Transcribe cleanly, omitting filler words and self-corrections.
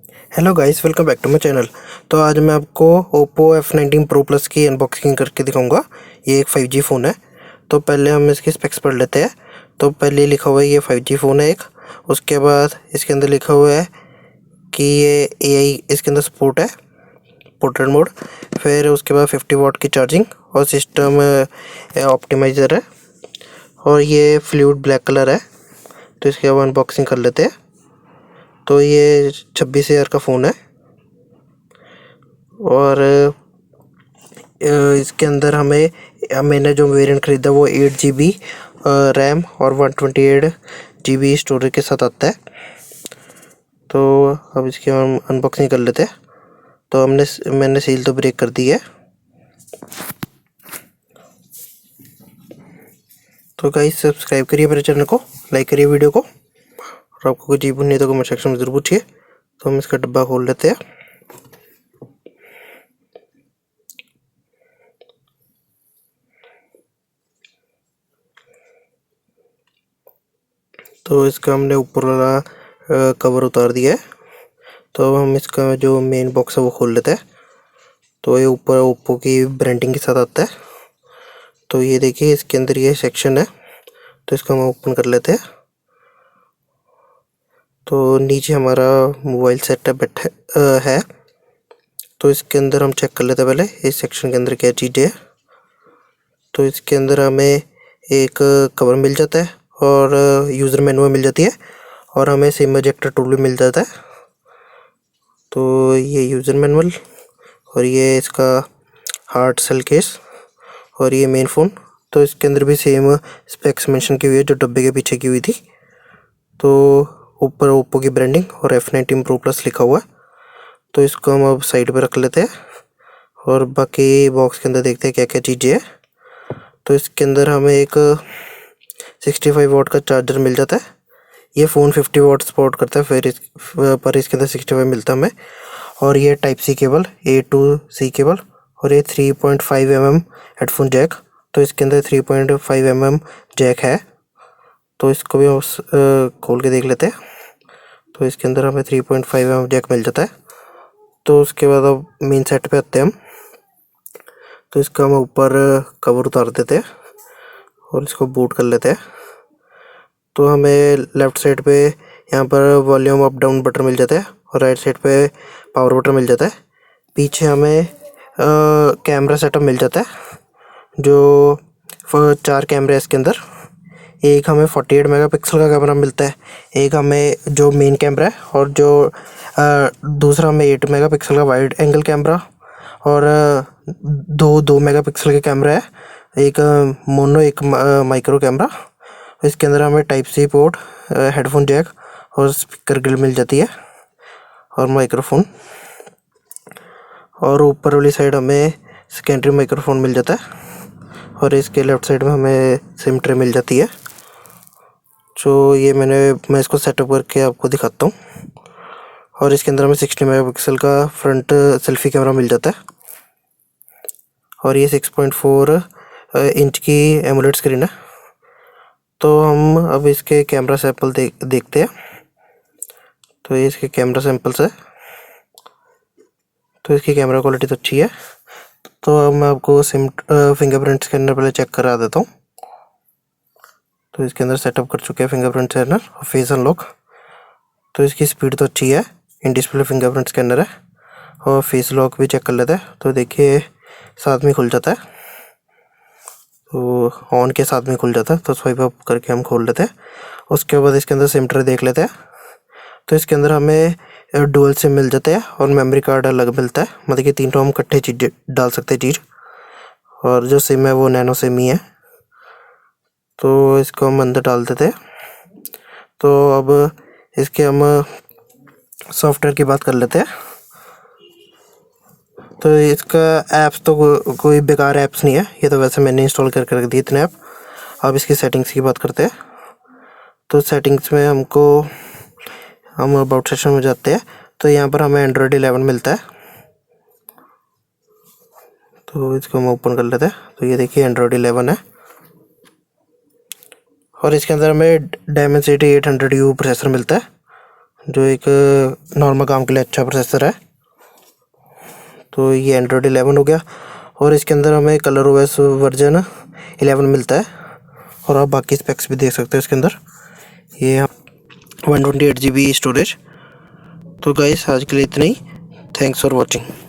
Hello guys, welcome back to my channel. तो आज मैं आपको ओप्पो F19 Pro Plus की अनबॉक्सिंग करके दिखाऊंगा। ये एक 5G फ़ोन है। तो पहले हम इसके स्पेक्स पढ़ लेते हैं। तो पहले लिखा हुआ है ये 5G फ़ोन है एक। उसके बाद इसके अंदर लिखा हुआ है कि ये AI इसके अंदर सपोर्ट है, पोर्ट्रेट मोड। फिर उसके बाद 50 वाट की चार्जिंग और सिस्टम ऑप्टिमाइज़र है। और ये फ्लूइड ब्लैक कलर है। तो इसके अब अनबॉक्सिंग कर लेते हैं। तो ये 26,000 का फ़ोन है। और इसके अंदर मैंने जो वेरिएंट ख़रीदा वो 8 GB रैम और 128 GB स्टोरेज के साथ आता है। तो अब इसकी हम अनबॉक्सिंग कर लेते हैं। तो मैंने सील तो ब्रेक कर दी है। तो गाइस, सब्सक्राइब करिए मेरे चैनल को, लाइक करिए वीडियो को, और आपको कुछ चीज़ नहीं तो कमेंट सेक्शन में ज़रूर पूछिए। तो हम इसका डब्बा खोल लेते हैं। तो इसका हमने ऊपर वाला कवर उतार दिया है। तो अब हम इसका जो मेन बॉक्स है वो खोल लेते हैं। तो ये ऊपर ओप्पो की ब्रांडिंग के साथ आता है। तो ये देखिए, इसके अंदर ये सेक्शन है। तो इसको हम ओपन कर लेते हैं। तो नीचे हमारा मोबाइल सेटअप है। तो इसके अंदर हम चेक कर लेते हैं पहले इस सेक्शन के अंदर क्या चीज़ें है। तो इसके अंदर हमें एक कवर मिल जाता है और यूज़र मैनुअल मिल जाती है, और हमें सिम इजेक्टर टूल भी मिल जाता है। तो ये यूज़र मैनुअल, और ये इसका हार्ड सेल केस, और ये मेन फ़ोन। तो इसके अंदर भी सेम स्पेक्स मेंशन की हुई है जो डब्बे के पीछे की हुई थी। तो ऊपर ओप्पो की ब्रांडिंग और F19 Pro Plus लिखा हुआ है। तो इसको हम अब साइड पे रख लेते हैं, और बाकी बॉक्स के अंदर देखते हैं क्या क्या चीज़ें हैं। तो इसके अंदर हमें एक 65 वाट का चार्जर मिल जाता है। ये फ़ोन 50 वाट सपोर्ट करता है, पर इसके अंदर 65 मिलता है हमें। और ये type C cable, A to C cable, और ये 3.5 mm हेडफोन जैक। तो इसके अंदर 3.5 mm जैक है। तो इसको भी हम खोल के देख लेते हैं। तो इसके अंदर हमें 3.5 mm जैक मिल जाता है। तो उसके बाद अब मेन सेट पे आते हैं हम। तो इसका हम ऊपर कवर उतार देते हैं और इसको बूट कर लेते हैं। तो हमें लेफ़्ट साइड पे यहाँ पर वॉल्यूम अप डाउन बटन मिल जाता है, और राइट साइड पे पावर बटन मिल जाता है। पीछे हमें कैमरा सेटअप मिल जाता है, जो 4 कैमरे हैं इसके अंदर। एक हमें 48 मेगापिक्सल का कैमरा मिलता है, एक हमें जो मेन कैमरा है, और जो दूसरा हमें 8 मेगापिक्सल का वाइड एंगल कैमरा, और दो मेगापिक्सल के कैमरा है, एक मोनो, एक माइक्रो कैमरा। इसके अंदर हमें type C port, headphone jack और स्पीकर ग्रिल मिल जाती है, और माइक्रोफोन। और ऊपर वाली साइड हमें सेकेंडरी माइक्रोफोन मिल जाता है, और इसके लेफ़्ट साइड में हमें सिम ट्रे मिल जाती है। जो ये मैं इसको सेटअप करके आपको दिखाता हूँ। और इसके अंदर हमें 60 मेगापिक्सल का फ्रंट सेल्फी कैमरा मिल जाता है, और ये 6.4 इंच की एमोलेड स्क्रीन है। तो हम अब इसके कैमरा सैंपल देखते हैं। तो ये इसके कैमरा सैंपल्स है। तो इसकी कैमरा क्वालिटी तो अच्छी है। तो अब मैं आपको फिंगरप्रिंट स्कैनर पहले चेक करा देता हूँ। तो इसके अंदर सेटअप कर चुके हैं फिंगरप्रिंट स्कैनर और फेस अनलॉक। तो इसकी स्पीड तो अच्छी है। इन डिस्प्ले फिंगरप्रिंट स्कैनर है। और फेस लॉक भी चेक कर लेते हैं। तो देखिए, साथ में खुल जाता है। तो ऑन के साथ में खुल जाता है, तो स्वाइप अप करके हम खोल लेते हैं। उसके बाद इसके अंदर सिम ट्रे देख लेते हैं। तो इसके अंदर हमें डुअल सिम मिल जाते हैं, और मेमोरी कार्ड अलग मिलता है। मतलब कि तीनों हम इकट्ठे चीज़ डाल सकते हैं चीज़। और जो सिम है वो नैनो सिम ही है। तो इसको हम अंदर डाल देते हैं। तो अब इसके हम सॉफ्टवेयर की बात कर लेते हैं। तो इसका ऐप्स तो कोई बेकार ऐप्स नहीं है। ये तो वैसे मैंने इंस्टॉल करके रख दिए इतने ऐप। अब इसकी सेटिंग्स की बात करते हैं। तो सेटिंग्स में हम अबाउट सेक्शन में जाते हैं। तो यहाँ पर हमें एंड्रॉयड 11 मिलता है। तो इसको हम ओपन कर लेते हैं। तो ये देखिए, एंड्रॉयड 11 है। और इसके अंदर हमें डायमेंसिटी 800U प्रोसेसर मिलता है, जो एक नॉर्मल काम के लिए अच्छा प्रोसेसर है। तो ये एंड्रॉयड 11 हो गया और इसके अंदर हमें कलर ओएस वर्जन 11 मिलता है। और आप बाकी स्पेक्स भी देख सकते हो इसके अंदर। ये 128 GB स्टोरेज। तो गाइस आज के लिए इतना ही। Thanks for watching.